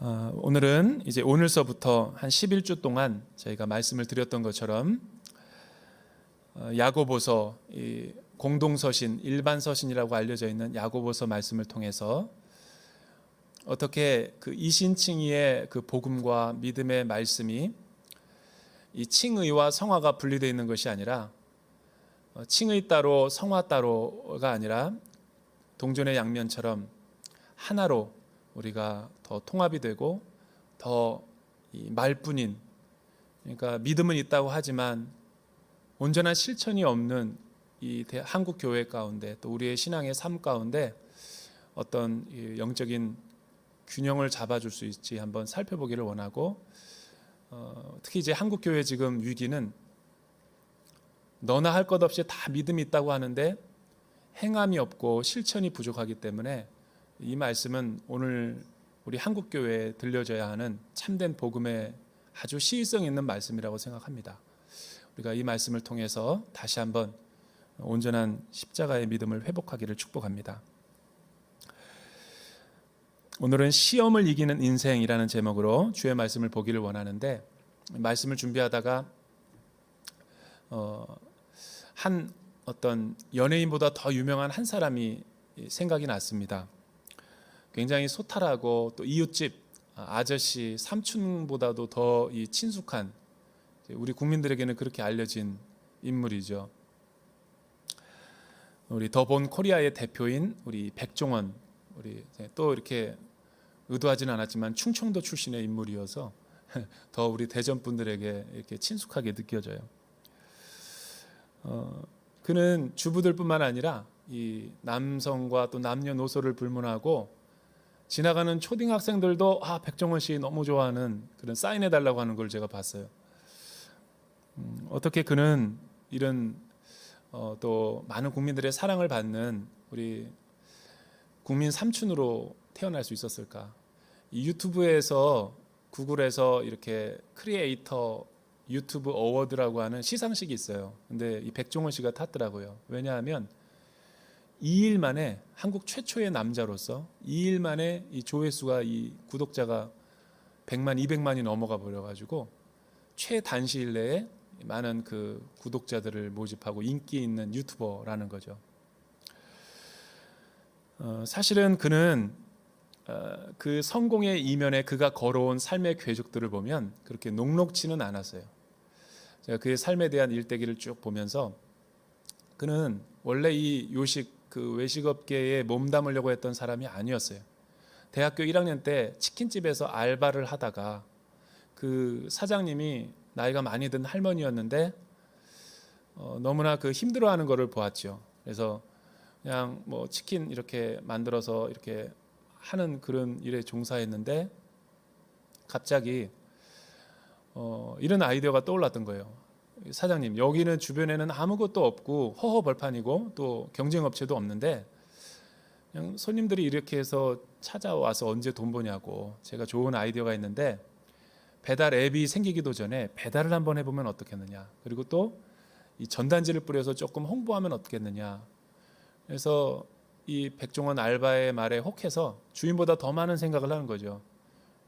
오늘은 이제 오늘서부터 한 11주 동안 저희가 말씀을 드렸던 것처럼 야고보서 공동서신, 일반서신이라고 알려져 있는 야고보서 말씀을 통해서 어떻게 그 이신칭의의 그 복음과 믿음의 말씀이 이 칭의와 성화가 분리되어 있는 것이 아니라 칭의 따로 성화 따로가 아니라 동전의 양면처럼 하나로 우리가 더 통합이 되고 더 말뿐인, 그러니까 믿음은 있다고 하지만 온전한 실천이 없는 이 한국 교회 가운데 또 우리의 신앙의 삶 가운데 어떤 영적인 균형을 잡아줄 수 있지 한번 살펴보기를 원하고, 특히 이제 한국 교회 지금 위기는 너나 할 것 없이 다 믿음이 있다고 하는데 행함이 없고 실천이 부족하기 때문에 이 말씀은 오늘 우리 한국 교회에 들려져야 하는 참된 복음의 아주 시의성 있는 말씀이라고 생각합니다. 우리가 이 말씀을 통해서 다시 한번 온전한 십자가의 믿음을 회복하기를 축복합니다. 오늘은 시험을 이기는 인생이라는 제목으로 주의 말씀을 보기를 원하는데, 말씀을 준비하다가 한 어떤 연예인보다 더 유명한 한 사람이 생각이 났습니다. 굉장히 소탈하고 또 이웃집 아저씨, 삼촌보다도 더 친숙한, 우리 국민들에게는 그렇게 알려진 인물이죠. 우리 더본 코리아의 대표인 우리 백종원, 우리 또 이렇게 의도하지는 않았지만 충청도 출신의 인물이어서 더 우리 대전 분들에게 이렇게 친숙하게 느껴져요. 그는 주부들뿐만 아니라 이 남성과 또 남녀노소를 불문하고 지나가는 초등학생들도 백종원 씨 너무 좋아하는, 그런 사인해 달라고 하는 걸 제가 봤어요. 어떻게 그는 이런 또 많은 국민들의 사랑을 받는 우리 국민 삼촌으로 태어날 수 있었을까? 이 유튜브에서, 구글에서 이렇게 크리에이터 유튜브 어워드라고 하는 시상식이 있어요. 근데 이 백종원 씨가 탔더라고요. 왜냐하면 2일 만에 한국 최초의 남자로서 2일 만에 이 조회수가, 이 구독자가 100만, 200만이 넘어가 버려가지고 최단시일 내에 많은 그 구독자들을 모집하고 인기 있는 유튜버라는 거죠. 사실은 그는 그 성공의 이면에 그가 걸어온 삶의 궤적들을 보면 그렇게 녹록지는 않았어요. 제가 그의 삶에 대한 일대기를 쭉 보면서 그는 원래 이 그 외식업계에 몸담으려고 했던 사람이 아니었어요. 대학교 1학년 때 치킨집에서 알바를 하다가 그 사장님이 나이가 많이 든 할머니였는데 너무나 그 힘들어하는 것을 보았죠. 그래서 그냥 뭐 치킨 이렇게 만들어서 이렇게 하는 그런 일에 종사했는데 갑자기 이런 아이디어가 떠올랐던 거예요. 사장님, 여기는 주변에는 아무것도 없고 허허벌판이고 또 경쟁업체도 없는데 그냥 손님들이 이렇게 해서 찾아와서 언제 돈 버냐고, 제가 좋은 아이디어가 있는데 배달 앱이 생기기도 전에 배달을 한번 해보면 어떻겠느냐, 그리고 또 이 전단지를 뿌려서 조금 홍보하면 어떻겠느냐. 그래서 이 백종원 알바의 말에 혹해서 주인보다 더 많은 생각을 하는 거죠.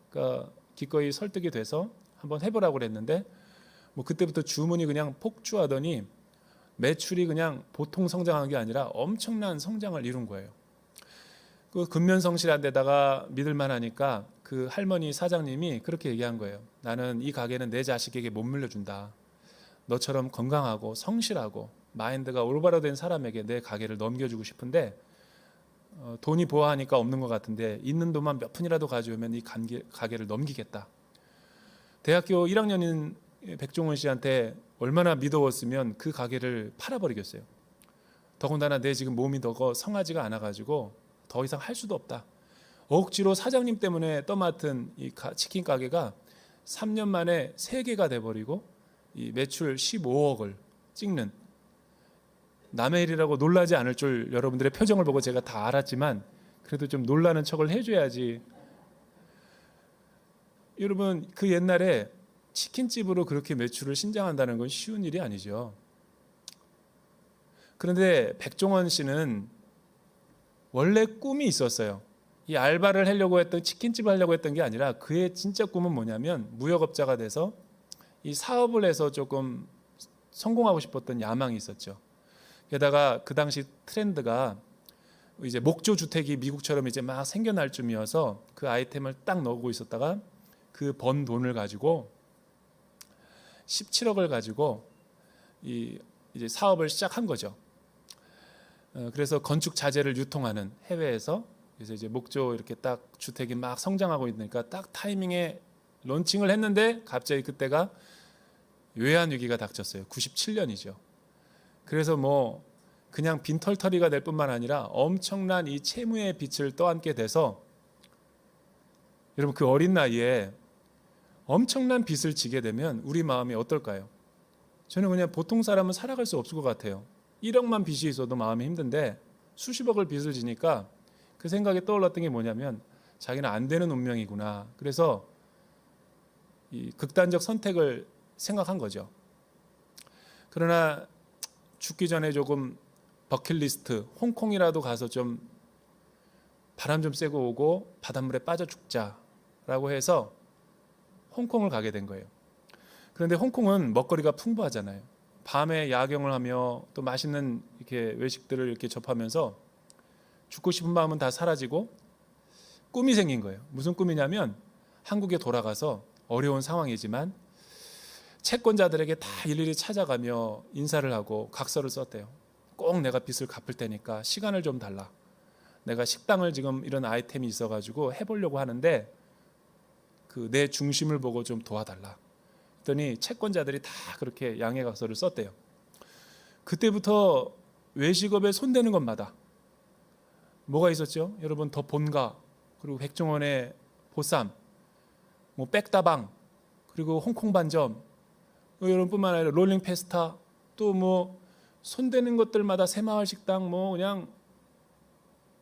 그러니까 기꺼이 설득이 돼서 한번 해보라고 그랬는데 뭐 그때부터 주문이 그냥 폭주하더니 매출이 그냥 보통 성장한 게 아니라 엄청난 성장을 이룬 거예요. 그 근면성실한 데다가 믿을만하니까 그 할머니 사장님이 그렇게 얘기한 거예요. 나는 이 가게는 내 자식에게 못 물려준다. 너처럼 건강하고 성실하고 마인드가 올바로 된 사람에게 내 가게를 넘겨주고 싶은데 돈이 보아하니까 없는 것 같은데 있는 돈만 몇 푼이라도 가져오면 이 가게를 넘기겠다. 대학교 1학년인 백종원 씨한테 얼마나 믿어왔으면 그 가게를 팔아버리겠어요. 더군다나 내 지금 몸이 더 성하지가 않아가지고 더 이상 할 수도 없다. 억지로 사장님 때문에 떠맡은 이 치킨 가게가 3년 만에 3개가 돼버리고 이 매출 15억을 찍는, 남의 일이라고 놀라지 않을 줄 여러분들의 표정을 보고 제가 다 알았지만 그래도 좀 놀라는 척을 해줘야지. 여러분, 그 옛날에 치킨집으로 그렇게 매출을 신장한다는 건 쉬운 일이 아니죠. 그런데 백종원 씨는 원래 꿈이 있었어요. 이 알바를 하려고 했던 치킨집을 하려고 했던 게 아니라 그의 진짜 꿈은 뭐냐면 무역업자가 돼서 이 사업을 해서 조금 성공하고 싶었던 야망이 있었죠. 게다가 그 당시 트렌드가 이제 목조 주택이 미국처럼 이제 막 생겨날 쯤이어서 그 아이템을 딱 넣고 있었다가 그 번 돈을 가지고 17억을 가지고 이제 사업을 시작한 거죠. 그래서 건축 자재를 유통하는 해외에서 그래서 이제 목조 이렇게 딱 주택이 막 성장하고 있으니까 딱 타이밍에 론칭을 했는데 갑자기 그때가 외환 위기가 닥쳤어요. 97년이죠. 그래서 뭐 그냥 빈털터리가 될 뿐만 아니라 엄청난 이 채무의 빚을 떠안게 돼서 여러분 그 어린 나이에 엄청난 빚을 지게 되면 우리 마음이 어떨까요? 저는 그냥 보통 사람은 살아갈 수 없을 것 같아요. 1억만 빚이 있어도 마음이 힘든데 수십억을 빚을 지니까 그 생각이 떠올랐던 게 뭐냐면 자기는 안 되는 운명이구나. 그래서 이 극단적 선택을 생각한 거죠. 그러나 죽기 전에 조금 버킷리스트, 홍콩이라도 가서 좀 바람 좀 쐬고 오고 바닷물에 빠져 죽자라고 해서 홍콩을 가게 된 거예요. 그런데 홍콩은 먹거리가 풍부하잖아요. 밤에 야경을 하며 또 맛있는 이렇게 외식들을 이렇게 접하면서 죽고 싶은 마음은 다 사라지고 꿈이 생긴 거예요. 무슨 꿈이냐면 한국에 돌아가서 어려운 상황이지만 채권자들에게 다 일일이 찾아가며 인사를 하고 각서를 썼대요. 꼭 내가 빚을 갚을 테니까 시간을 좀 달라. 내가 식당을 지금 이런 아이템이 있어가지고 해보려고 하는데 그 내 중심을 보고 좀 도와달라. 그랬더니 채권자들이 다 그렇게 양해 각서를 썼대요. 그때부터 외식업에 손대는 것마다 뭐가 있었죠? 여러분 더 본가 그리고 백종원의 보쌈, 뭐 백다방 그리고 홍콩 반점 여러분뿐만 아니라 롤링 페스타 또 뭐 손대는 것들마다 새마을 식당 뭐 그냥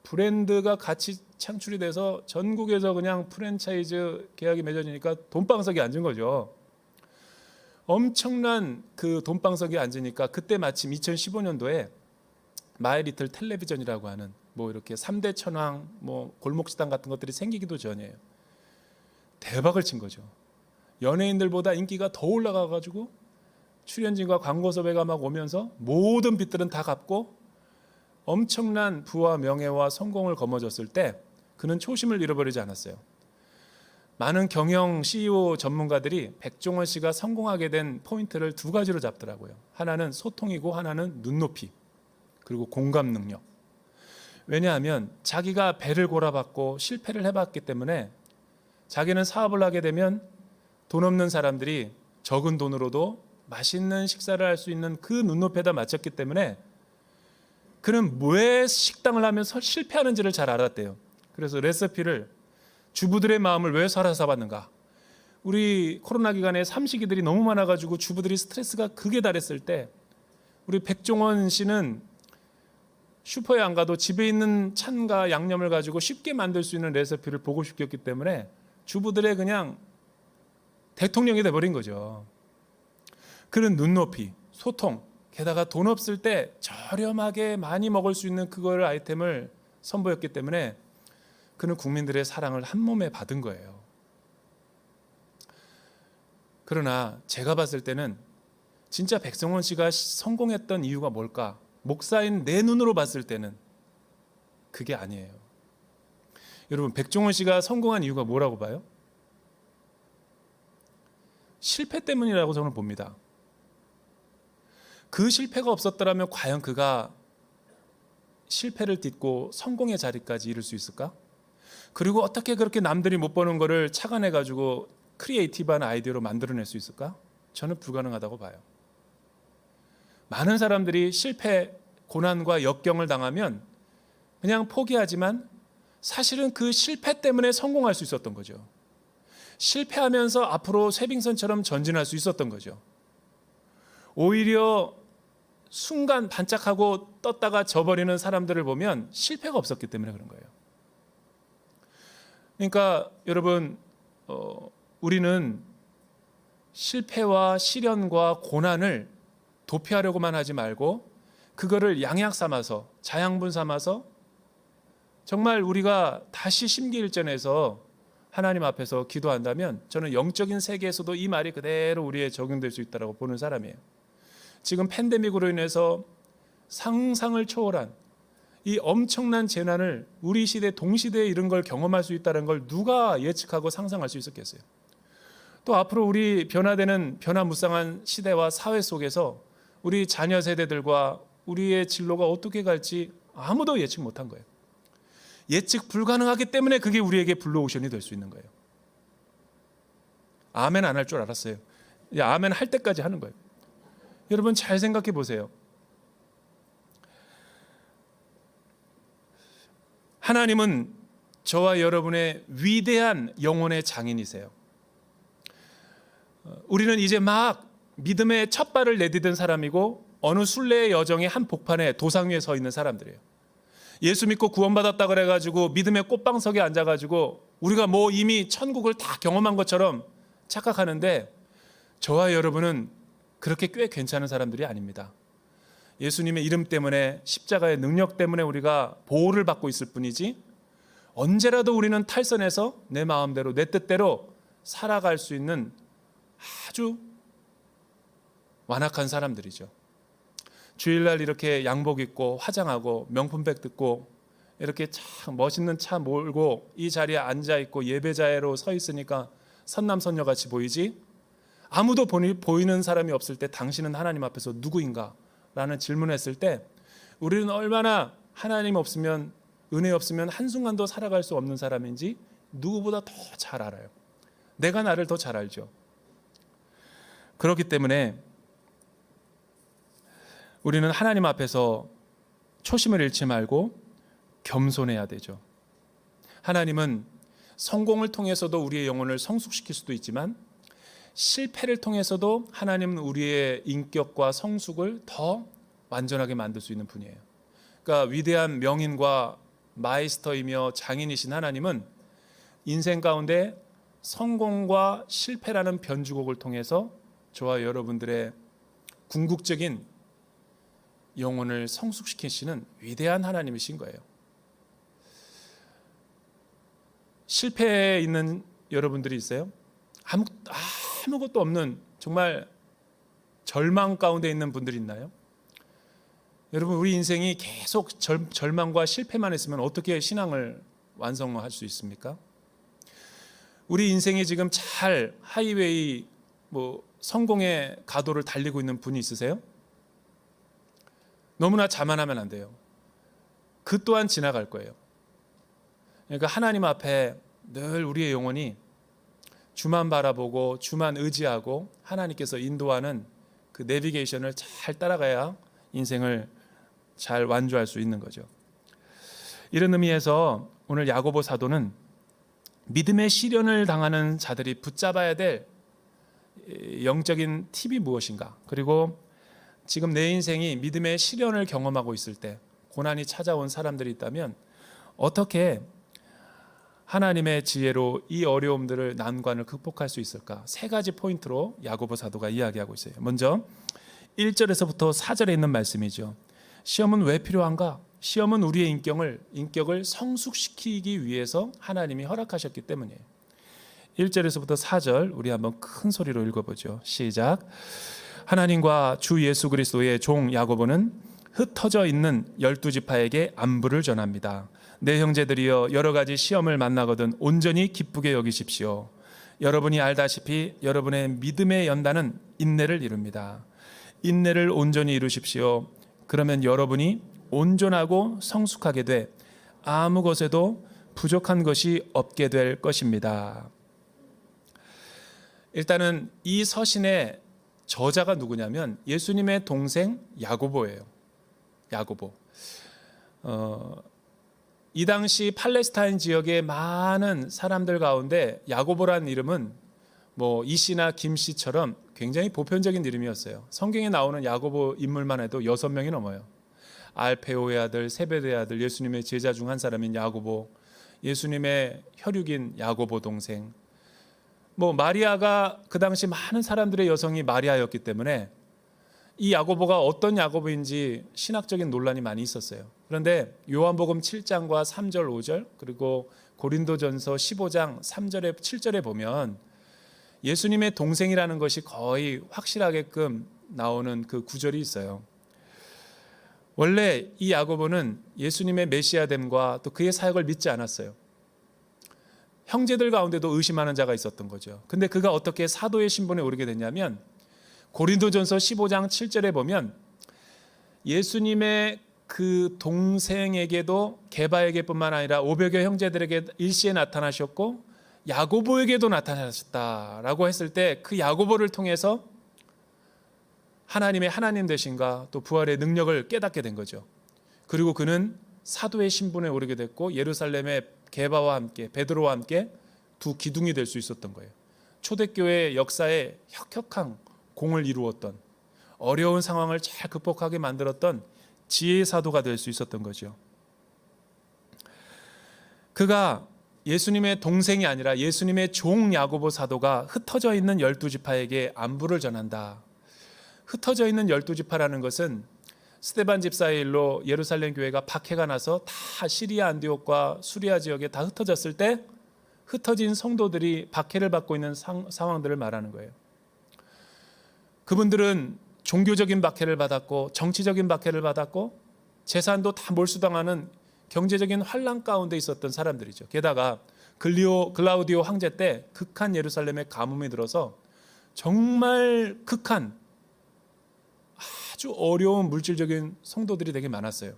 브랜드가 같이 창출이 돼서 전국에서 그냥 프랜차이즈 계약이 맺어지니까 돈방석이 앉은 거죠. 엄청난 그 돈방석이 앉으니까 그때 마침 2015년도에 마이리틀 텔레비전이라고 하는 뭐 이렇게 3대 천왕 뭐 골목식당 같은 것들이 생기기도 전이에요. 대박을 친 거죠. 연예인들보다 인기가 더 올라가 가지고 출연진과 광고 섭외가 막 오면서 모든 빚들은 다 갚고 엄청난 부와 명예와 성공을 거머쥐었을 때 그는 초심을 잃어버리지 않았어요. 많은 경영 CEO 전문가들이 백종원 씨가 성공하게 된 포인트를 두 가지로 잡더라고요. 하나는 소통이고 하나는 눈높이 그리고 공감 능력. 왜냐하면 자기가 배를 골아봤고 실패를 해봤기 때문에 자기는 사업을 하게 되면 돈 없는 사람들이 적은 돈으로도 맛있는 식사를 할 수 있는 그 눈높이에다 맞췄기 때문에 그는 왜 식당을 하면서 실패하는지를 잘 알았대요. 그래서 레시피를 주부들의 마음을 왜 사로잡았는가. 우리 코로나 기간에 삼식이들이 너무 많아가지고 주부들이 스트레스가 극에 달했을 때 우리 백종원 씨는 슈퍼에 안 가도 집에 있는 찬과 양념을 가지고 쉽게 만들 수 있는 레시피를 보고 싶었기 때문에 주부들의 그냥 대통령이 돼버린 거죠. 그런 눈높이, 소통, 게다가 돈 없을 때 저렴하게 많이 먹을 수 있는 그걸 아이템을 선보였기 때문에 그는 국민들의 사랑을 한 몸에 받은 거예요. 그러나 제가 봤을 때는 진짜 백종원 씨가 성공했던 이유가 뭘까? 목사인 내 눈으로 봤을 때는 그게 아니에요. 여러분 백종원 씨가 성공한 이유가 뭐라고 봐요? 실패 때문이라고 저는 봅니다. 그 실패가 없었더라면 과연 그가 실패를 딛고 성공의 자리까지 이룰 수 있을까? 그리고 어떻게 그렇게 남들이 못 보는 거를 착안해 가지고 크리에이티브한 아이디어로 만들어낼 수 있을까? 저는 불가능하다고 봐요. 많은 사람들이 실패, 고난과 역경을 당하면 그냥 포기하지만 사실은 그 실패 때문에 성공할 수 있었던 거죠. 실패하면서 앞으로 쇠빙선처럼 전진할 수 있었던 거죠. 오히려 순간 반짝하고 떴다가 져버리는 사람들을 보면 실패가 없었기 때문에 그런 거예요. 그러니까 여러분 우리는 실패와 시련과 고난을 도피하려고만 하지 말고 그거를 양약 삼아서 자양분 삼아서 정말 우리가 다시 심기일전해서 하나님 앞에서 기도한다면 저는 영적인 세계에서도 이 말이 그대로 우리에 적용될 수 있다고 보는 사람이에요. 지금 팬데믹으로 인해서 상상을 초월한 이 엄청난 재난을 우리 시대 동시대에 이런 걸 경험할 수 있다는 걸 누가 예측하고 상상할 수 있었겠어요. 또 앞으로 우리 변화되는 변화무쌍한 시대와 사회 속에서 우리 자녀 세대들과 우리의 진로가 어떻게 갈지 아무도 예측 못한 거예요. 예측 불가능하기 때문에 그게 우리에게 블루오션이 될 수 있는 거예요. 아멘 안 할 줄 알았어요. 아멘 할 때까지 하는 거예요. 여러분 잘 생각해 보세요. 하나님은 저와 여러분의 위대한 영혼의 장인이세요. 우리는 이제 막 믿음의 첫 발을 내디딘 사람이고 어느 순례의 여정의 한 복판에 도상 위에 서 있는 사람들이에요. 예수 믿고 구원받았다 그래가지고 믿음의 꽃방석에 앉아가지고 우리가 뭐 이미 천국을 다 경험한 것처럼 착각하는데 저와 여러분은 그렇게 꽤 괜찮은 사람들이 아닙니다. 예수님의 이름 때문에 십자가의 능력 때문에 우리가 보호를 받고 있을 뿐이지 언제라도 우리는 탈선해서 내 마음대로 내 뜻대로 살아갈 수 있는 아주 완악한 사람들이죠. 주일날 이렇게 양복 입고 화장하고 명품백 듣고 이렇게 참 멋있는 차 몰고 이 자리에 앉아있고 예배자로 서 있으니까 선남선녀같이 보이지 아무도 보이는 사람이 없을 때 당신은 하나님 앞에서 누구인가? 라는 질문을 했을 때 우리는 얼마나 하나님 없으면 은혜 없으면 한순간도 살아갈 수 없는 사람인지 누구보다 더 잘 알아요. 내가 나를 더 잘 알죠. 그렇기 때문에 우리는 하나님 앞에서 초심을 잃지 말고 겸손해야 되죠. 하나님은 성공을 통해서도 우리의 영혼을 성숙시킬 수도 있지만 실패를 통해서도 하나님은 우리의 인격과 성숙을 더 완전하게 만들 수 있는 분이에요. 그러니까 위대한 명인과 마이스터이며 장인이신 하나님은 인생 가운데 성공과 실패라는 변주곡을 통해서 저와 여러분들의 궁극적인 영혼을 성숙시키시는 위대한 하나님이신 거예요. 실패에 있는 여러분들이 있어요? 아무것도 없는 정말 절망 가운데 있는 분들이 있나요? 여러분 우리 인생이 계속 절망과 실패만 했으면 어떻게 신앙을 완성할 수 있습니까? 우리 인생이 지금 잘 하이웨이 성공의 가도를 달리고 있는 분이 있으세요? 너무나 자만하면 안 돼요. 그 또한 지나갈 거예요. 그러니까 하나님 앞에 늘 우리의 영혼이 주만 바라보고 주만 의지하고 하나님께서 인도하는 그 내비게이션을 잘 따라가야 인생을 잘 완주할 수 있는 거죠. 이런 의미에서 오늘 야고보 사도는 믿음의 시련을 당하는 자들이 붙잡아야 될 영적인 팁이 무엇인가, 그리고 지금 내 인생이 믿음의 시련을 경험하고 있을 때 고난이 찾아온 사람들이 있다면 어떻게 하나님의 지혜로 이 어려움들을 난관을 극복할 수 있을까? 세 가지 포인트로 야고보 사도가 이야기하고 있어요. 먼저 1절에서부터 4절에 있는 말씀이죠. 시험은 왜 필요한가? 시험은 우리의 인격을 성숙시키기 위해서 하나님이 허락하셨기 때문이에요. 1절에서부터 4절 우리 한번 큰 소리로 읽어보죠. 시작. 하나님과 주 예수 그리스도의 종 야고보는 흩어져 있는 12지파에게 안부를 전합니다. 내 형제들이여, 여러 가지 시험을 만나거든 온전히 기쁘게 여기십시오. 여러분이 알다시피 여러분의 믿음의 연단은 인내를 이룹니다. 인내를 온전히 이루십시오. 그러면 여러분이 온전하고 성숙하게 돼 아무 것에도 부족한 것이 없게 될 것입니다. 일단은 이 서신의 저자가 누구냐면 예수님의 동생 야고보예요. 야고보. 이 당시 팔레스타인 지역의 많은 사람들 가운데 야고보라는 이름은 이씨나 김씨처럼 굉장히 보편적인 이름이었어요. 성경에 나오는 야고보 인물만 해도 6명이 넘어요. 알페오의 아들, 세베대의 아들, 예수님의 제자 중 한 사람인 야고보, 예수님의 혈육인 야고보 동생. 마리아가 그 당시 많은 사람들의 여성이 마리아였기 때문에 이 야고보가 어떤 야고보인지 신학적인 논란이 많이 있었어요. 그런데 요한복음 7장과 3절 5절 그리고 고린도전서 15장 3절에 7절에 보면 예수님의 동생이라는 것이 거의 확실하게끔 나오는 그 구절이 있어요. 원래 이 야고보는 예수님의 메시아됨과 또 그의 사역을 믿지 않았어요. 형제들 가운데도 의심하는 자가 있었던 거죠. 근데 그가 어떻게 사도의 신분에 오르게 됐냐면 고린도전서 15장 7절에 보면 예수님의 그 동생에게도 게바에게뿐만 아니라 500여 형제들에게 일시에 나타나셨고 야고보에게도 나타나셨다라고 했을 때 그 야고보를 통해서 하나님의 하나님 되신가 또 부활의 능력을 깨닫게 된 거죠. 그리고 그는 사도의 신분에 오르게 됐고 예루살렘의 게바와 함께 베드로와 함께 두 기둥이 될 수 있었던 거예요. 초대교회 역사에 혁혁한 공을 이루었던 어려운 상황을 잘 극복하게 만들었던 지혜의 사도가 될 수 있었던 거죠. 그가 예수님의 동생이 아니라 예수님의 종 야고보 사도가 흩어져 있는 12지파에게 안부를 전한다. 흩어져 있는 12지파라는 것은 스데반 집사의 일로 예루살렘 교회가 박해가 나서 다 시리아 안디옥과 수리아 지역에 다 흩어졌을 때 흩어진 성도들이 박해를 받고 있는 상황들을 말하는 거예요. 그분들은 종교적인 박해를 받았고 정치적인 박해를 받았고 재산도 다 몰수당하는 경제적인 환란 가운데 있었던 사람들이죠. 게다가 글라우디오 황제 때 극한 예루살렘에 가뭄이 들어서 정말 극한 아주 어려운 물질적인 성도들이 되게 많았어요.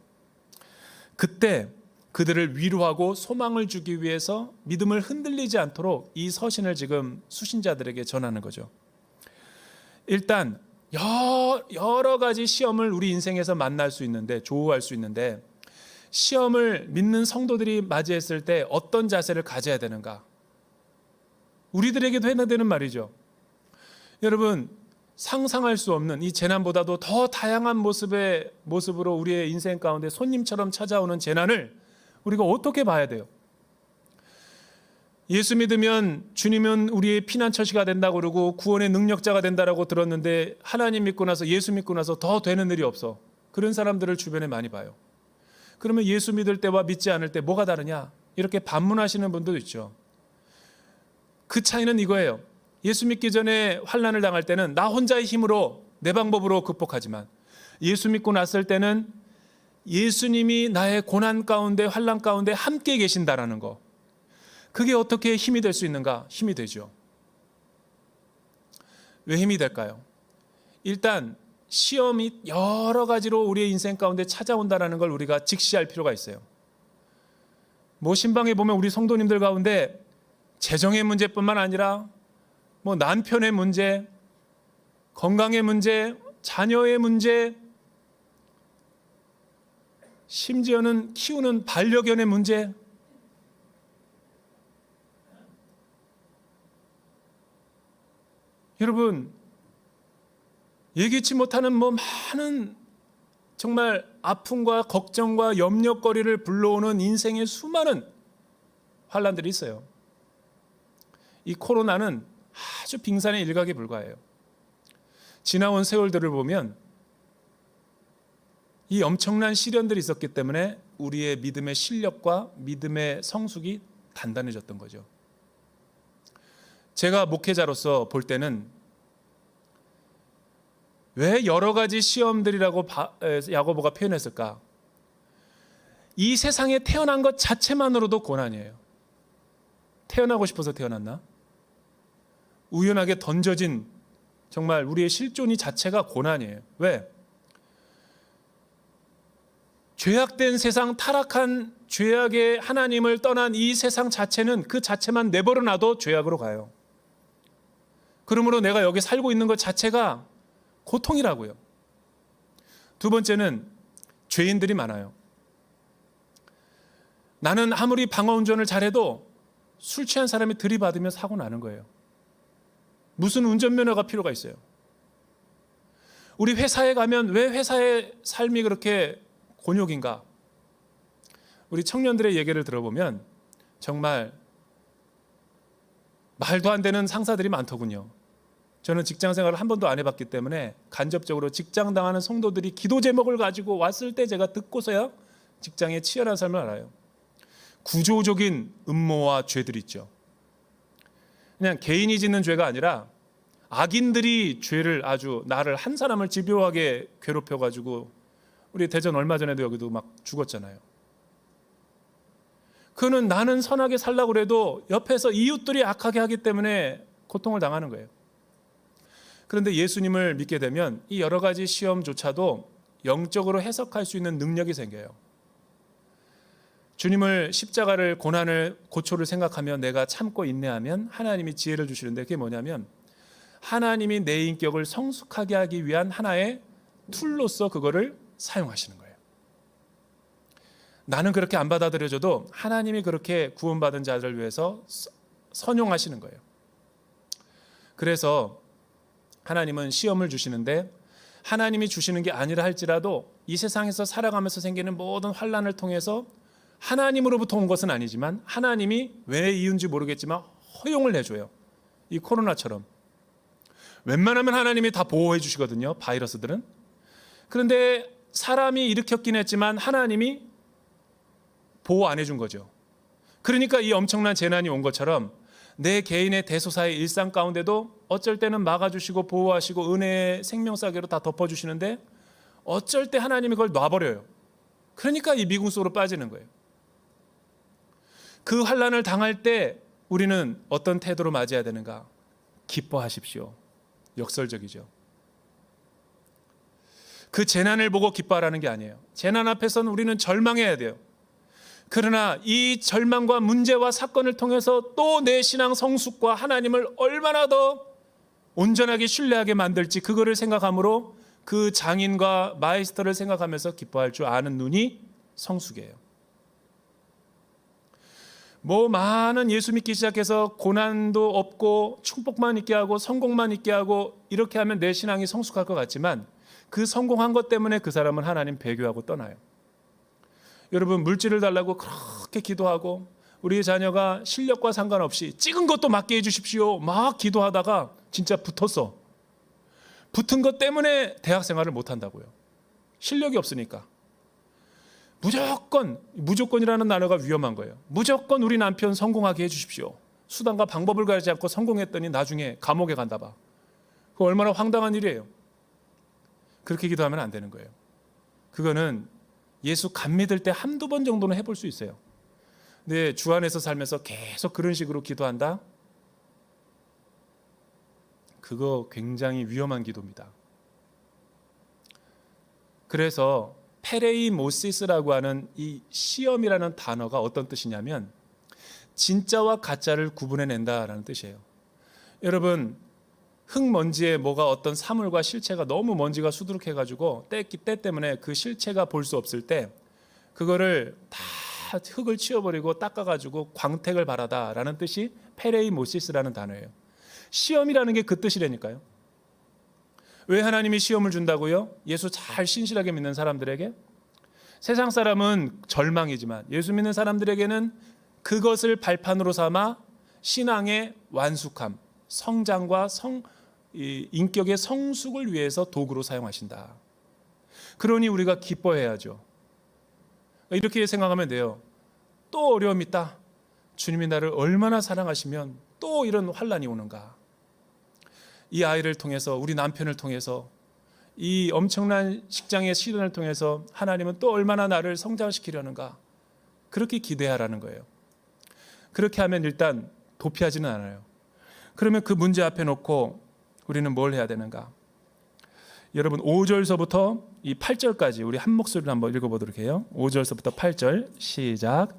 그때 그들을 위로하고 소망을 주기 위해서 믿음을 흔들리지 않도록 이 서신을 지금 수신자들에게 전하는 거죠. 일단 여러 가지 시험을 우리 인생에서 만날 수 있는데 조우할 수 있는데 시험을 믿는 성도들이 맞이했을 때 어떤 자세를 가져야 되는가? 우리들에게도 해야 되는 말이죠. 여러분 상상할 수 없는 이 재난보다도 더 다양한 모습으로 우리의 인생 가운데 손님처럼 찾아오는 재난을 우리가 어떻게 봐야 돼요? 예수 믿으면 주님은 우리의 피난처시가 된다고 그러고 구원의 능력자가 된다고 들었는데 하나님 믿고 나서 예수 믿고 나서 더 되는 일이 없어. 그런 사람들을 주변에 많이 봐요. 그러면 예수 믿을 때와 믿지 않을 때 뭐가 다르냐? 이렇게 반문하시는 분도 있죠. 그 차이는 이거예요. 예수 믿기 전에 환난을 당할 때는 나 혼자의 힘으로 내 방법으로 극복하지만 예수 믿고 났을 때는 예수님이 나의 고난 가운데 환난 가운데 함께 계신다라는 거. 그게 어떻게 힘이 될 수 있는가? 힘이 되죠. 왜 힘이 될까요? 일단 시험이 여러 가지로 우리의 인생 가운데 찾아온다는 걸 우리가 직시할 필요가 있어요. 뭐 신방에 보면 우리 성도님들 가운데 재정의 문제뿐만 아니라 뭐 난편의 문제, 건강의 문제, 자녀의 문제, 심지어는 키우는 반려견의 문제, 여러분 예기치 못하는 뭐 많은 정말 아픔과 걱정과 염려거리를 불러오는 인생의 수많은 환난들이 있어요. 이 코로나는 아주 빙산의 일각에 불과해요. 지나온 세월들을 보면 이 엄청난 시련들이 있었기 때문에 우리의 믿음의 실력과 믿음의 성숙이 단단해졌던 거죠. 제가 목회자로서 볼 때는 왜 여러 가지 시험들이라고 야고보가 표현했을까? 이 세상에 태어난 것 자체만으로도 고난이에요. 태어나고 싶어서 태어났나? 우연하게 던져진 정말 우리의 실존이 자체가 고난이에요. 왜? 죄악된 세상, 타락한 죄악의 하나님을 떠난 이 세상 자체는 그 자체만 내버려 놔도 죄악으로 가요. 그러므로 내가 여기 살고 있는 것 자체가 고통이라고요. 두 번째는 죄인들이 많아요. 나는 아무리 방어운전을 잘해도 술 취한 사람이 들이받으면 사고 나는 거예요. 무슨 운전면허가 필요가 있어요? 우리 회사에 가면 왜 회사의 삶이 그렇게 곤욕인가? 우리 청년들의 얘기를 들어보면 정말 말도 안 되는 상사들이 많더군요. 저는 직장 생활을 한 번도 안 해봤기 때문에 간접적으로 직장 당하는 성도들이 기도 제목을 가지고 왔을 때 제가 듣고서야 직장의 치열한 삶을 알아요. 구조적인 음모와 죄들이 있죠. 그냥 개인이 짓는 죄가 아니라 악인들이 죄를 아주 나를 한 사람을 집요하게 괴롭혀가지고 우리 대전 얼마 전에도 여기도 막 죽었잖아요. 그는 나는 선하게 살려고 해도 옆에서 이웃들이 악하게 하기 때문에 고통을 당하는 거예요. 그런데 예수님을 믿게 되면 이 여러 가지 시험조차도 영적으로 해석할 수 있는 능력이 생겨요. 주님을 십자가를 고난을 고초를 생각하며 내가 참고 인내하면 하나님이 지혜를 주시는데 그게 뭐냐면 하나님이 내 인격을 성숙하게 하기 위한 하나의 툴로서 그거를 사용하시는 거예요. 나는 그렇게 안 받아들여져도 하나님이 그렇게 구원받은 자들을 위해서 선용하시는 거예요. 그래서 하나님은 시험을 주시는데 하나님이 주시는 게 아니라 할지라도 이 세상에서 살아가면서 생기는 모든 환난을 통해서 하나님으로부터 온 것은 아니지만 하나님이 왜 이유인지 모르겠지만 허용을 해줘요. 이 코로나처럼 웬만하면 하나님이 다 보호해 주시거든요, 바이러스들은. 그런데 사람이 일으켰긴 했지만 하나님이 보호 안 해준 거죠. 그러니까 이 엄청난 재난이 온 것처럼 내 개인의 대소사의 일상 가운데도 어쩔 때는 막아주시고 보호하시고 은혜의 생명사계로 다 덮어주시는데 어쩔 때 하나님이 그걸 놔버려요. 그러니까 이 미궁 속으로 빠지는 거예요. 그 환난을 당할 때 우리는 어떤 태도로 맞이해야 되는가? 기뻐하십시오. 역설적이죠. 그 재난을 보고 기뻐하라는 게 아니에요. 재난 앞에서는 우리는 절망해야 돼요. 그러나 이 절망과 문제와 사건을 통해서 또 내 신앙 성숙과 하나님을 얼마나 더 온전하게 신뢰하게 만들지 그거를 생각함으로 그 장인과 마이스터를 생각하면서 기뻐할 줄 아는 눈이 성숙이에요. 많은 예수 믿기 시작해서 고난도 없고 축복만 있게 하고 성공만 있게 하고 이렇게 하면 내 신앙이 성숙할 것 같지만 그 성공한 것 때문에 그 사람은 하나님 배교하고 떠나요. 여러분 물질을 달라고 그렇게 기도하고 우리 자녀가 실력과 상관없이 찍은 것도 맞게 해주십시오 막 기도하다가 진짜 붙었어. 붙은 것 때문에 대학 생활을 못한다고요. 실력이 없으니까. 무조건이라는 단어가 위험한 거예요. 무조건 우리 남편 성공하게 해주십시오. 수단과 방법을 가리지 않고 성공했더니 나중에 감옥에 간다 봐. 그거 얼마나 황당한 일이에요. 그렇게 기도하면 안 되는 거예요. 그거는 예수 감 믿을 때 한두 번 정도는 해볼 수 있어요. 근데 주 안에서 살면서 계속 그런 식으로 기도한다? 그거 굉장히 위험한 기도입니다. 그래서 페레이모시스라고 하는 이 시험이라는 단어가 어떤 뜻이냐면 진짜와 가짜를 구분해낸다라는 뜻이에요. 여러분 흙먼지에 뭐가 어떤 사물과 실체가 너무 먼지가 수두룩해가지고 때 때문에 그 실체가 볼 수 없을 때 그거를 다 흙을 치워버리고 닦아가지고 광택을 바라다라는 뜻이 페레이모시스라는 단어예요. 시험이라는 게 그 뜻이라니까요. 왜 하나님이 시험을 준다고요? 예수 잘 신실하게 믿는 사람들에게. 세상 사람은 절망이지만 예수 믿는 사람들에게는 그것을 발판으로 삼아 신앙의 완숙함, 성장과 인격의 성숙을 위해서 도구로 사용하신다. 그러니 우리가 기뻐해야죠. 이렇게 생각하면 돼요. 또 어려움이 있다. 주님이 나를 얼마나 사랑하시면 또 이런 환난이 오는가. 이 아이를 통해서 우리 남편을 통해서 이 엄청난 식장의 시련을 통해서 하나님은 또 얼마나 나를 성장시키려는가. 그렇게 기대하라는 거예요. 그렇게 하면 일단 도피하지는 않아요. 그러면 그 문제 앞에 놓고 우리는 뭘 해야 되는가? 여러분 5절서부터 이 8절까지 우리 한 목소리로 한번 읽어보도록 해요. 5절서부터 8절 시작.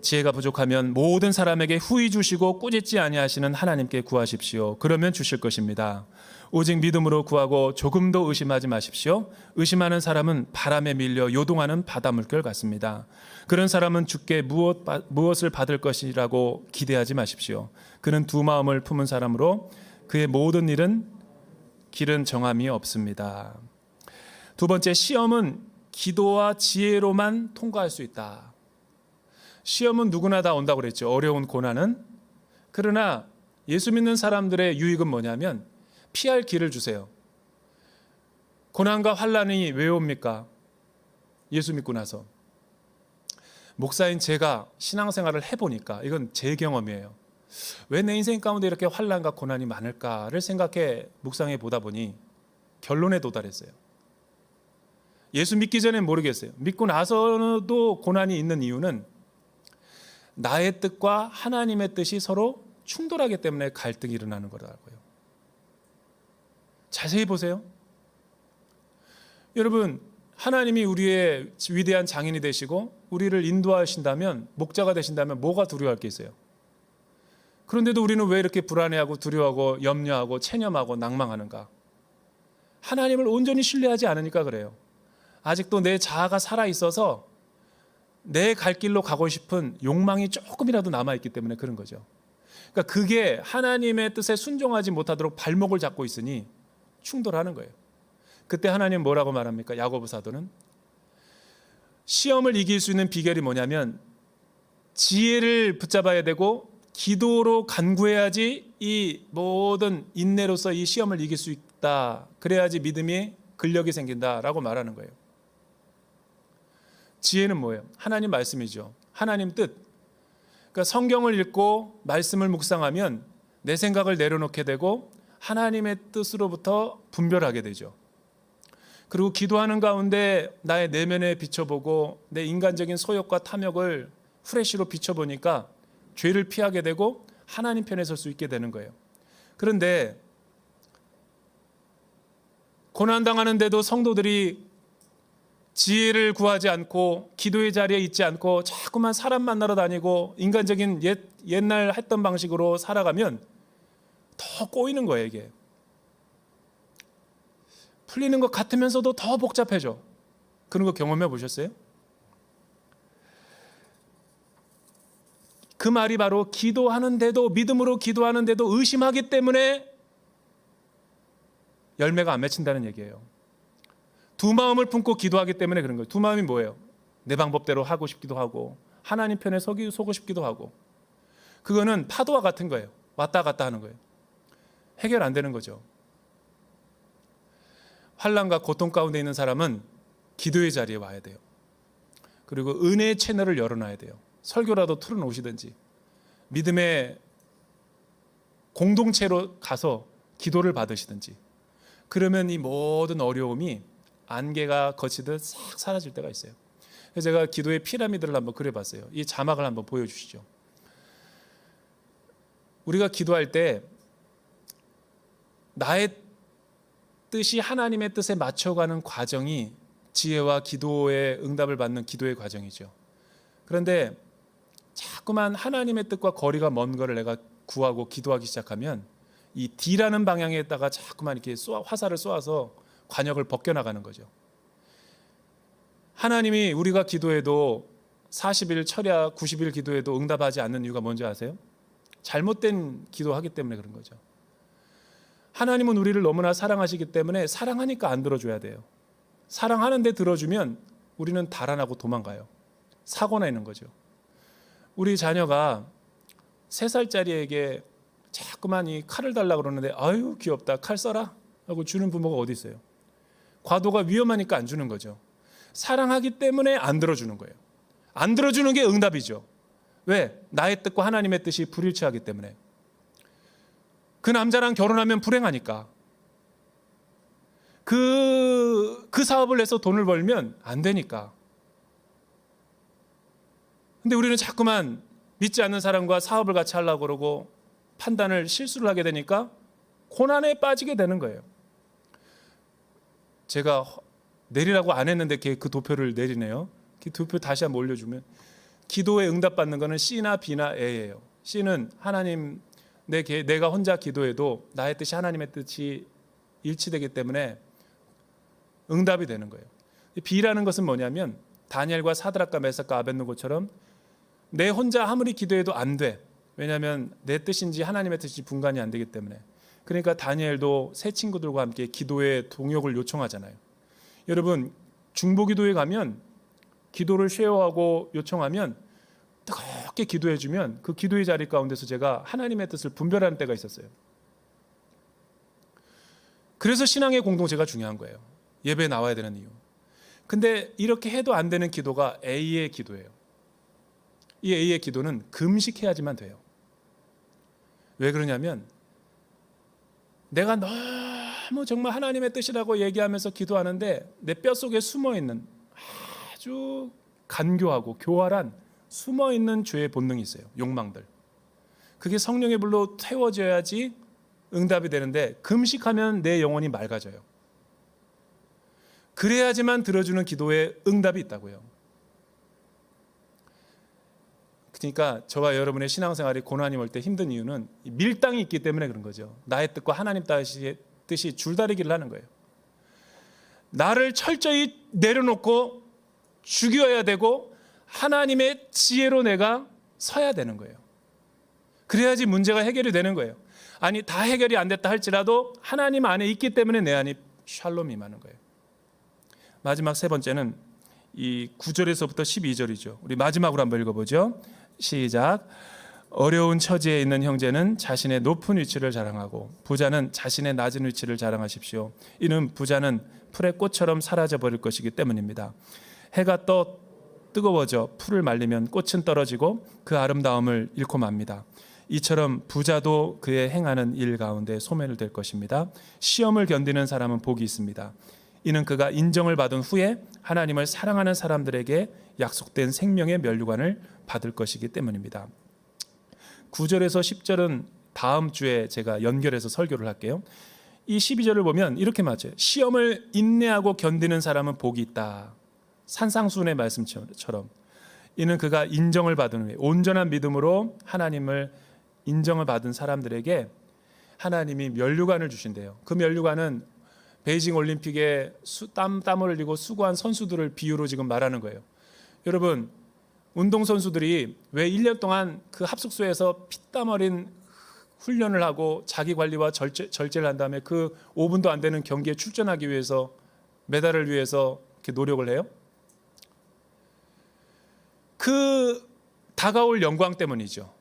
지혜가 부족하면 모든 사람에게 후히 주시고 꾸짖지 아니하시는 하나님께 구하십시오. 그러면 주실 것입니다. 오직 믿음으로 구하고 조금도 의심하지 마십시오. 의심하는 사람은 바람에 밀려 요동하는 바다 물결 같습니다. 그런 사람은 주께 무엇을 받을 것이라고 기대하지 마십시오. 그는 두 마음을 품은 사람으로 그의 모든 길은 정함이 없습니다. 두 번째, 시험은 기도와 지혜로만 통과할 수 있다. 시험은 누구나 다 온다고 그랬죠. 어려운 고난은. 그러나 예수 믿는 사람들의 유익은 뭐냐면 피할 길을 주세요. 고난과 환난이 왜 옵니까? 예수 믿고 나서. 목사인 제가 신앙생활을 해보니까 이건 제 경험이에요. 왜 내 인생 가운데 이렇게 환난과 고난이 많을까를 생각해 묵상해 보다 보니 결론에 도달했어요. 예수 믿기 전엔 모르겠어요. 믿고 나서도 고난이 있는 이유는 나의 뜻과 하나님의 뜻이 서로 충돌하기 때문에 갈등이 일어나는 거라고요. 자세히 보세요. 여러분, 하나님이 우리의 위대한 장인이 되시고 우리를 인도하신다면, 목자가 되신다면 뭐가 두려워할 게 있어요? 그런데도 우리는 왜 이렇게 불안해하고 두려워하고 염려하고 체념하고 낭망하는가? 하나님을 온전히 신뢰하지 않으니까 그래요. 아직도 내 자아가 살아있어서 내 갈 길로 가고 싶은 욕망이 조금이라도 남아있기 때문에 그런 거죠. 그러니까 그게 하나님의 뜻에 순종하지 못하도록 발목을 잡고 있으니 충돌하는 거예요. 그때 하나님 뭐라고 말합니까? 야고보 사도는 시험을 이길 수 있는 비결이 뭐냐면 지혜를 붙잡아야 되고 기도로 간구해야지 이 모든 인내로서 이 시험을 이길 수 있다. 그래야지 믿음이 근력이 생긴다라고 말하는 거예요. 지혜는 뭐예요? 하나님 말씀이죠. 하나님 뜻. 그러니까 성경을 읽고 말씀을 묵상하면 내 생각을 내려놓게 되고 하나님의 뜻으로부터 분별하게 되죠. 그리고 기도하는 가운데 나의 내면에 비춰보고 내 인간적인 소욕과 탐욕을 후레쉬로 비춰보니까 죄를 피하게 되고 하나님 편에 설 수 있게 되는 거예요. 그런데 고난당하는데도 성도들이 지혜를 구하지 않고 기도의 자리에 있지 않고 자꾸만 사람 만나러 다니고 인간적인 옛날 했던 방식으로 살아가면 더 꼬이는 거예요. 이게 풀리는 것 같으면서도 더 복잡해져. 그런 거 경험해 보셨어요? 그 말이 바로 기도하는데도, 믿음으로 기도하는데도 의심하기 때문에 열매가 안 맺힌다는 얘기예요. 두 마음을 품고 기도하기 때문에 그런 거예요. 두 마음이 뭐예요? 내 방법대로 하고 싶기도 하고 하나님 편에 서고 싶기도 하고. 그거는 파도와 같은 거예요. 왔다 갔다 하는 거예요. 해결 안 되는 거죠. 환난과 고통 가운데 있는 사람은 기도의 자리에 와야 돼요. 그리고 은혜의 채널을 열어놔야 돼요. 설교라도 틀어놓으시든지 믿음의 공동체로 가서 기도를 받으시든지. 그러면 이 모든 어려움이 안개가 거치듯 싹 사라질 때가 있어요. 그래서 제가 기도의 피라미드를 한번 그려봤어요. 이 자막을 한번 보여주시죠. 우리가 기도할 때 나의 뜻이 하나님의 뜻에 맞춰가는 과정이 지혜와 기도의 응답을 받는 기도의 과정이죠. 그런데 자꾸만 하나님의 뜻과 거리가 먼 거를 내가 구하고 기도하기 시작하면 이 D라는 방향에다가 자꾸만 이렇게 화살을 쏘아서 관역을 벗겨나가는 거죠. 하나님이 우리가 기도해도 40일 철야 90일 기도해도 응답하지 않는 이유가 뭔지 아세요? 잘못된 기도하기 때문에 그런 거죠. 하나님은 우리를 너무나 사랑하시기 때문에 사랑하니까 안 들어줘야 돼요. 사랑하는데 들어주면 우리는 달아나고 도망가요. 사고나 있는 거죠. 우리 자녀가 3살짜리에게 자꾸만 이 칼을 달라고 그러는데 아유 귀엽다 칼 써라 하고 주는 부모가 어디 있어요. 과도가 위험하니까 안 주는 거죠. 사랑하기 때문에 안 들어주는 거예요. 안 들어주는 게 응답이죠. 왜? 나의 뜻과 하나님의 뜻이 불일치하기 때문에. 그 남자랑 결혼하면 불행하니까. 그 사업을 해서 돈을 벌면 안 되니까. 근데 우리는 자꾸만 믿지 않는 사람과 사업을 같이 하려고 그러고 판단을 실수를 하게 되니까 고난에 빠지게 되는 거예요. 제가 내리라고 안 했는데 그 도표를 내리네요. 그 도표 다시 한번 올려주면 기도에 응답받는 거는 C나 B나 A예요. C는 하나님 내가 혼자 기도해도 나의 뜻이 하나님의 뜻이 일치되기 때문에 응답이 되는 거예요. B라는 것은 뭐냐면 다니엘과 사드락과 메삭과 아벳느고처럼 내 혼자 아무리 기도해도 안 돼. 왜냐하면 내 뜻인지 하나님의 뜻이 분간이 안 되기 때문에. 그러니까 다니엘도 새 친구들과 함께 기도의 동역을 요청하잖아요. 여러분 중보기도에 가면 기도를 쉐어하고 요청하면 뜨겁게 기도해 주면 그 기도의 자리 가운데서 제가 하나님의 뜻을 분별하는 때가 있었어요. 그래서 신앙의 공동체가 중요한 거예요. 예배에 나와야 되는 이유. 근데 이렇게 해도 안 되는 기도가 A의 기도예요. 이 A의 기도는 금식해야지만 돼요. 왜 그러냐면 내가 너무 정말 하나님의 뜻이라고 얘기하면서 기도하는데 내 뼛속에 숨어있는 아주 간교하고 교활한 숨어있는 죄의 본능이 있어요. 욕망들. 그게 성령의 불로 태워져야지 응답이 되는데 금식하면 내 영혼이 맑아져요. 그래야지만 들어주는 기도에 응답이 있다고요. 그러니까 저와 여러분의 신앙생활이 고난이 올 때 힘든 이유는 밀당이 있기 때문에 그런 거죠. 나의 뜻과 하나님 뜻이 줄다리기를 하는 거예요. 나를 철저히 내려놓고 죽여야 되고 하나님의 지혜로 내가 서야 되는 거예요. 그래야지 문제가 해결이 되는 거예요. 아니 다 해결이 안 됐다 할지라도 하나님 안에 있기 때문에 내 안에 샬롬이 임하는 거예요. 마지막 세 번째는 이 9절에서부터 12절이죠. 우리 마지막으로 한번 읽어보죠. 시작. 어려운 처지에 있는 형제는 자신의 높은 위치를 자랑하고 부자는 자신의 낮은 위치를 자랑하십시오. 이는 부자는 풀의 꽃처럼 사라져 버릴 것이기 때문입니다. 해가 뜨거워져 풀을 말리면 꽃은 떨어지고 그 아름다움을 잃고 맙니다. 이처럼 부자도 그의 행하는 일 가운데 소멸될 것입니다. 시험을 견디는 사람은 복이 있습니다. 이는 그가 인정을 받은 후에 하나님을 사랑하는 사람들에게 약속된 생명의 면류관을 받을 것이기 때문입니다. 9절에서 10절은 다음 주에 제가 연결해서 설교를 할게요. 이 12절을 보면 이렇게 맞아요. 시험을 인내하고 견디는 사람은 복이 있다. 산상수훈의 말씀처럼 이는 그가 인정을 받은 후에 온전한 믿음으로 하나님을 인정을 받은 사람들에게 하나님이 면류관을 주신대요. 그 면류관은 베이징 올림픽에 땀을 흘리고 수고한 선수들을 비유로 지금 말하는 거예요. 여러분 운동선수들이 왜 1년 동안 그 합숙소에서 피땀 어린 훈련을 하고 자기 관리와 절제를 한 다음에 그 5분도 안 되는 경기에 출전하기 위해서 메달을 위해서 이렇게 노력을 해요? 그 다가올 영광 때문이죠.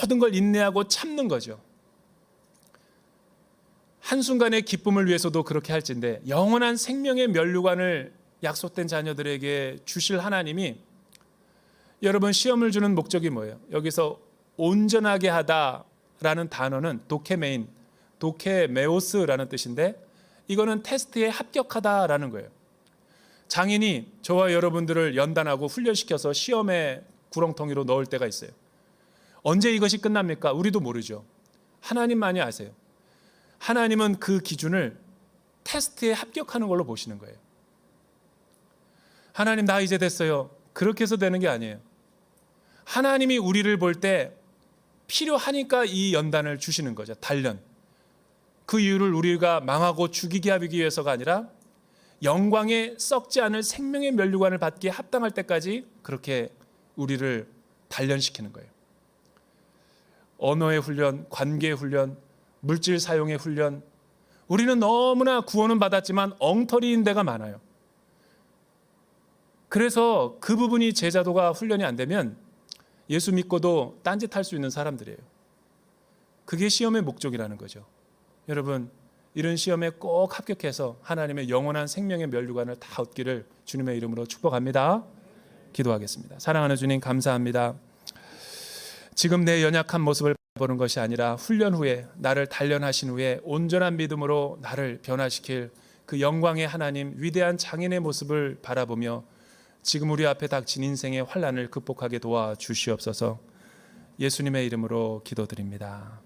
모든 걸 인내하고 참는 거죠. 한순간의 기쁨을 위해서도 그렇게 할진데 영원한 생명의 면류관을 약속된 자녀들에게 주실 하나님이 여러분 시험을 주는 목적이 뭐예요? 여기서 온전하게 하다라는 단어는 도케메인, 도케메오스라는 뜻인데 이거는 테스트에 합격하다라는 거예요. 장인이 저와 여러분들을 연단하고 훈련시켜서 시험의 구렁텅이로 넣을 때가 있어요. 언제 이것이 끝납니까? 우리도 모르죠. 하나님만이 아세요. 하나님은 그 기준을 테스트에 합격하는 걸로 보시는 거예요. 하나님 나 이제 됐어요. 그렇게 해서 되는 게 아니에요. 하나님이 우리를 볼 때 필요하니까 이 연단을 주시는 거죠. 단련. 그 이유를 우리가 망하고 죽이게 하기 위해서가 아니라 영광에 썩지 않을 생명의 면류관을 받기에 합당할 때까지 그렇게 우리를 단련시키는 거예요. 언어의 훈련, 관계의 훈련, 물질 사용의 훈련. 우리는 너무나 구원은 받았지만 엉터리인 데가 많아요. 그래서 그 부분이 제자도가 훈련이 안 되면 예수 믿고도 딴짓할 수 있는 사람들이에요. 그게 시험의 목적이라는 거죠. 여러분 이런 시험에 꼭 합격해서 하나님의 영원한 생명의 면류관을 다 얻기를 주님의 이름으로 축복합니다. 기도하겠습니다. 사랑하는 주님 감사합니다. 지금 내 연약한 모습을 보는 것이 아니라 훈련 후에 나를 단련하신 후에 온전한 믿음으로 나를 변화시킬 그 영광의 하나님 위대한 장인의 모습을 바라보며 지금 우리 앞에 닥친 인생의 환난을 극복하게 도와주시옵소서. 예수님의 이름으로 기도드립니다.